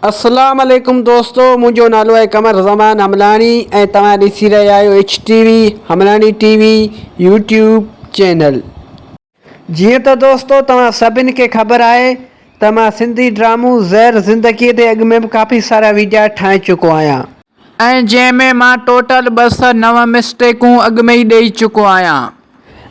अस्सलाम वालेकुम दोस्तों, मुझो नालो है कमर ज़मान हमलानी ऐं तव्हां ॾिसी रहिया आहियो HTV हमलानी TV यूट्यूब चैनल। जीअं त दोस्तों तव्हां सभिनि खे ख़बर आहे त मां सिंधी ड्रामो ज़हर ज़िंदगीअ ते अॻु में बि काफ़ी सारा वीडियो ठाहे चुको आहियां ऐं जंहिंमें मां टोटल 209 मिस्टेकूं अॻु में ई ॾेई चुको आहियां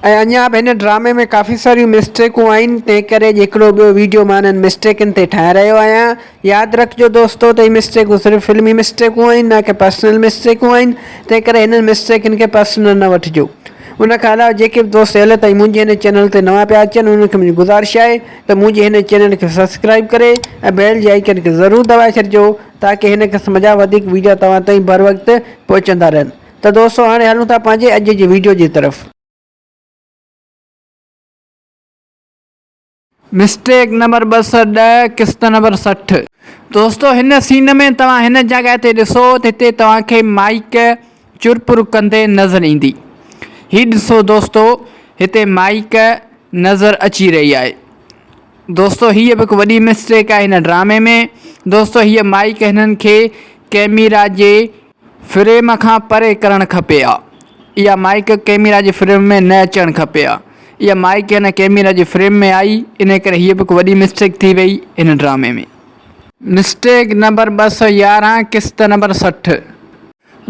ऐं अञा बि हिन ड्रामे में काफ़ी सारियूं मिस्टेकूं आहिनि। तंहिं करे हिकिड़ो ॿियो वीडियो मां हिननि मिस्टेकनि ते ठाहे रहियो आहियां। यादि रखिजो दोस्तों त हीअ मिस्टेकूं सिर्फ़ु फिल्मी मिस्टेकूं आहिनि, न कि पर्सनल मिस्टेकूं आहिनि। तंहिं करे हिननि मिस्टेकनि खे पर्सनल न वठिजो। उन खां अलावा जेके बि दोस्त अॼु ताईं मुंहिंजे हिन चैनल ते नवां पिया अचनि उन्हनि खे मुंहिंजी गुज़ारिश आहे त मुंहिंजे हिन चैनल खे सब्सक्राइब करे ऐं बेल जे आइकन खे ज़रूरु दॿाए छॾिजो ताकी हिन क़िस्म जा वधीक वीडियो तव्हां ताईं बर वक़्तु पहुचंदा रहनि। त दोस्तों हाणे हलूं था पंहिंजे अॼु जी वीडियो जी तरफ़। मिस्टेक नंबर 210 किस्त नंबर 60। दोस्तों हिन सीन में तव्हां हिन जॻह ते ॾिसो त हिते तव्हांखे माइक चुरपुर कंदे नज़र ईंदी। ही ॾिसो दोस्तों, हिते माइक नज़र अची रही आहे। दोस्तों हीअ बि हिकु वॾी मिस्टेक आहे हिन ड्रामे में। दोस्तों हीअ माइक हिननि खे कैमरा जे फ्रेम खां परे करणु खपे हा। इहा माइक कैमरा जे फ्रेम में न अचणु खपे हा। इहा माइक हिन कैमरा जे फ्रेम में आई, इन करे हीअ बि हिकु वॾी मिस्टेक थी वई हिन ड्रामे में। मिस्टेक नंबर 211 किस्त नंबर 60।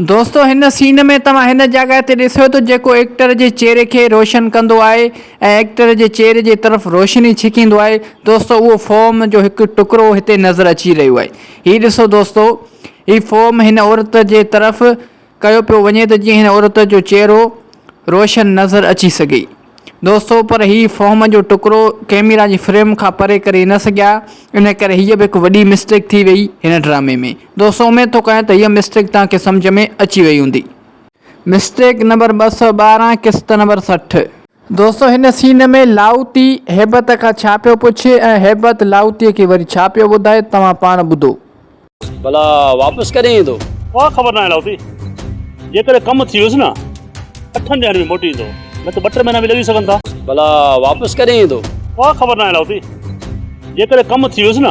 दोस्तों हिन सीन में तव्हां हिन जॻह ते ॾिसो त जेको एक्टर जे चेहरे खे रोशन कंदो आहे ऐं एक्टर जे चेहरे जे तरफ़ रोशनी छिकींदो आहे, दोस्तों उहो फॉर्म जो हिकु टुकड़ो हिते नज़र अची रहियो आहे। हीअ ॾिसो दोस्तों, हीअ फॉर्म हिन औरत जे तरफ़ कयो पियो वञे त जीअं हिन औरत जो चेहरो रोशन नज़र अची सघे। दोस्तों पर हीअ फॉर्म जो टुकड़ो कैमरा जी फ्रेम खां परे करे न सघिया, इन करे हीअ बि हिकु वॾी मिस्टेक थी वई हिन ड्रामे में। दोस्तों उमेद थो कयां त हीअ मिस्टेक तव्हांखे सम्झ में अची वई हूंदी। मिस्टेक नंबर 212 किस्त नंबर 60। दोस्तों हिन सीन में लाउती हैबत खां छा पियो पुछे ऐं हैबत लाउतीअ खे वरी छा पियो ॿुधाए, तव्हां पाण ॿुधो। भला वापसि कॾहिं ईंदो? उहा ख़बर न आहे लाउती। जेकॾहिं कमु थी वियुसि न 8 ॾींहंनि में मोटी ईंदो, न त 2-3 महीना बि लॻी सघनि था। भला वापसि कॾहिं ईंदो? उहा ख़बर न आहे लाउती। जेकॾहिं कमु थी वियुसि न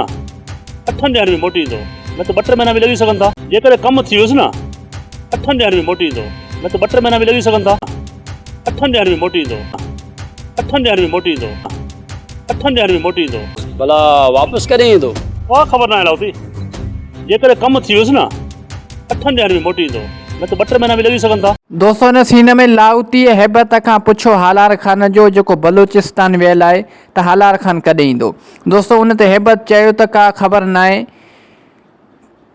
8 ॾींहंनि में मोटी ईंदो, न त 2-3 महीना बि लॻी सघनि था। जेकॾहिं कमु थी वियुसि न 8 ॾींहंनि में मोटी ईंदो, न त 2-3 महीना बि लॻी सघनि था। 8 ॾींहंनि में मोटी ईंदो, 8 ॾींहंनि में मोटी ईंदो, 8 ॾींहंनि में मोटी ईंदो। भला वापसि कॾहिं ईंदो? उहा ख़बर न आहे लाउती। जेकॾहिं कमु थी वियुसि न 8 ॾींहंनि में मोटी ईंदो, न त 2-3 महीना बि लॻी सघनि था। दोस्तों हिन सीन में लाउती हैबत खां पुछो हालार खान जो जेको बलूचिस्तान वियल आहे त हालार खान कॾहिं ईंदो। दोस्तों उन ते हैबत चयो त का ख़बर न आहे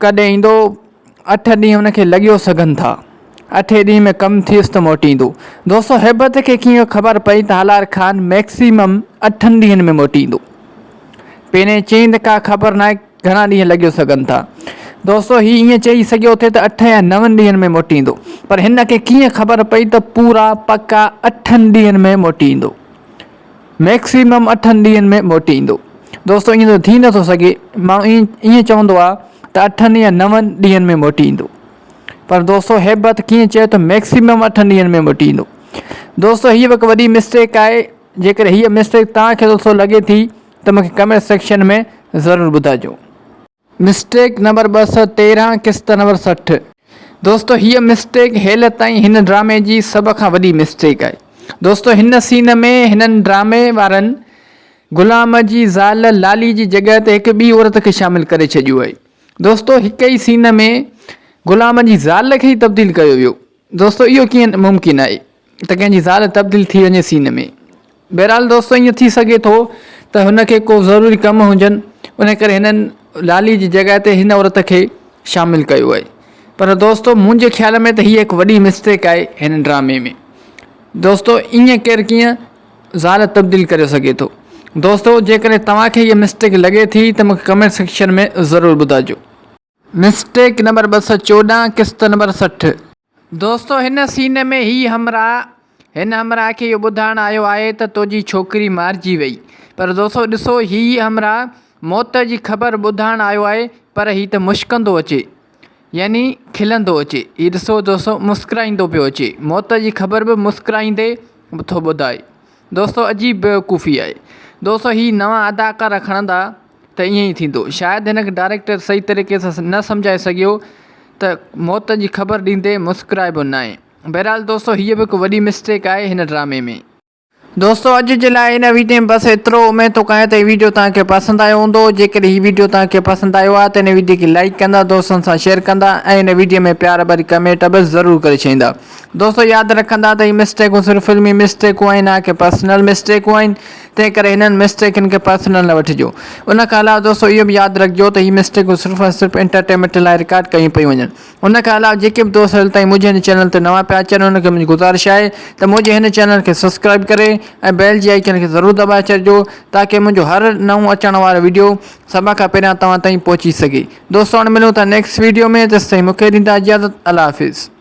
कॾहिं ईंदो, 8 ॾींहं हुनखे लॻियो सघनि था, 8 ॾींहं में कमु थियुसि त मोटी ईंदो। दोस्तों हैबत खे कीअं ख़बर पई त हालार खान मैक्सिमम 8 ॾींहंनि में मोटी ईंदो। पहिरें चई त का ख़बर न आहे घणा ॾींहं लॻियो सघनि था। दोस्तों हीअ ईअं चई सघियो थे त 8 या 9 ॾींहंनि में मोटी ईंदो, पर हिन खे कीअं ख़बर पई त पूरा पक्का 8 ॾींहंनि में मोटी ईंदो, मैक्सिमम 8 ॾींहंनि में मोटी ईंदो। दोस्तों ईअं त थी नथो सघे, माण्हू ईअं चवंदो आहे त 8 या 9 ॾींहंनि में मोटी ईंदो, पर दोस्तों हैबत कीअं चयो त मैक्सिमम 8 ॾींहंनि में मोटी ईंदो। दोस्तों हीअ हिकु वॾी मिस्टेक आहे। जेकॾहिं हीअ मिस्टेक तव्हांखे दोस्तों लॻे थी त मूंखे कमेंट सेक्शन में ज़रूरु ॿुधाइजो। मिस्टेक नंबर 213 किस्त नंबर 60। दोस्तों हीअ मिस्टेक हेल ताईं हिन ड्रामे जी सभ खां वॾी मिस्टेक आहे। दोस्तों हिन सीन में हिननि ड्रामे वारनि ग़ुलाम जी ज़ाल लाली जी जॻह ते हिकु ॿी औरत खे शामिलु करे छॾियो आहे। दोस्तों हिक ई सीन में ग़ुलाम जी ज़ाल खे ई तब्दील कयो वियो। दोस्तों इहो कीअं मुमकिन आहे त कंहिंजी ज़ाल तब्दील थी वञे सीन में। बहरहाल दोस्तों ईअं थी सघे थो त हुनखे को ज़रूरी कमु हुजनि, उन करे हिननि लाली जी जॻह ते हिन औरत खे शामिलु कयो आहे। पर दोस्तों मुंहिंजे ख़्याल में त हीअ हिकु वॾी मिस्टेक आहे हिन ड्रामे में। दोस्तों ईअं केरु कीअं ज़ाल तब्दील करे सघे थो। दोस्तों जेकॾहिं तव्हांखे हीअ मिस्टेक लॻे थी त मूंखे कमेंट सेक्शन में ज़रूरु ॿुधाइजो। मिस्टेक नंबर 214 किस्त नंबर 60। दोस्तों हिन सीन में हिन हमराह खे इहो ॿुधाइणु आयो आहे त तुंहिंजी छोकिरी मारिजी वई, पर दोस्तों ॾिसो हीअ हमराह मौत जी ख़बर ॿुधाइणु आयो आहे, पर हीअ त मुश्कंदो अचे, यानी खिलंदो अचे। हीअ ॾिसो दोस्तों मुस्कुराईंदो पियो अचे, मौत जी ख़बर बि मुस्कुराईंदे थो ॿुधाए। दोस्तों अजीब बेवकूफ़ी आहे। दोस्तों हीअ नवां अदाकार खणंदा त त ईअं ई थींदो। शायदि हिनखे डायरेक्टर सही तरीक़े सां न सम्झाए सघियो त मौत जी ख़बर ॾींदे मुस्कुराइबो न आहे। बहरहाल दोस्तों हीअ बि हिकु वॾी मिस्टेक आहे हिन ड्रामे में। दोस्तों अॼु जे लाइ हिन वीडियो में बसि एतिरो। उमेद थो कयां त हीउ वीडियो तव्हांखे पसंदि आयो हूंदो। जेकॾहिं हीउ वीडियो तव्हांखे पसंदि आयो आहे त हिन वीडियो खे लाइक कंदा, दोस्तनि सां शेयर कंदा ऐं हिन वीडियो में प्यार भरी कमेंट बि ज़रूरु करे छॾींदा। दोस्तों यादि रखंदा त हीअ मिस्टेकूं सिर्फ़ु फिल्मी मिस्टेकूं आहिनि, ना की पर्सनल मिस्टेकूं आहिनि। तंहिं करे हिननि मिस्टेकनि खे पर्सनल न वठिजो। उन खां अलावा दोस्तों इहो बि यादि रखिजो त हीअ मिस्टेकूं सिर्फ़ु ऐं सिर्फ़ु एंटरटेनमेंट लाइ रिकॉर्ड कयूं पियूं वञनि। उन खां अलावा जेके बि दोस्त हाल ताईं मुंहिंजे हिन चैनल ते नवां पिया अचनि उनखे मुंहिंजी गुज़ारिश आहे त मुंहिंजे हिन चैनल खे सब्सक्राइब करे ऐं बेल जी आइकन खे ज़रूरु दॿाए छॾिजो ताकी मुंहिंजो हर नओं अचण वारो वीडियो सभ खां पहिरियां तव्हां ताईं पहुची सघे। दोस्तों हाणे मिलूं था नेक्स्ट वीडियो में। तेसिताईं मूंखे ॾींदा इजाज़त। अल्लाह हाफ़िज़।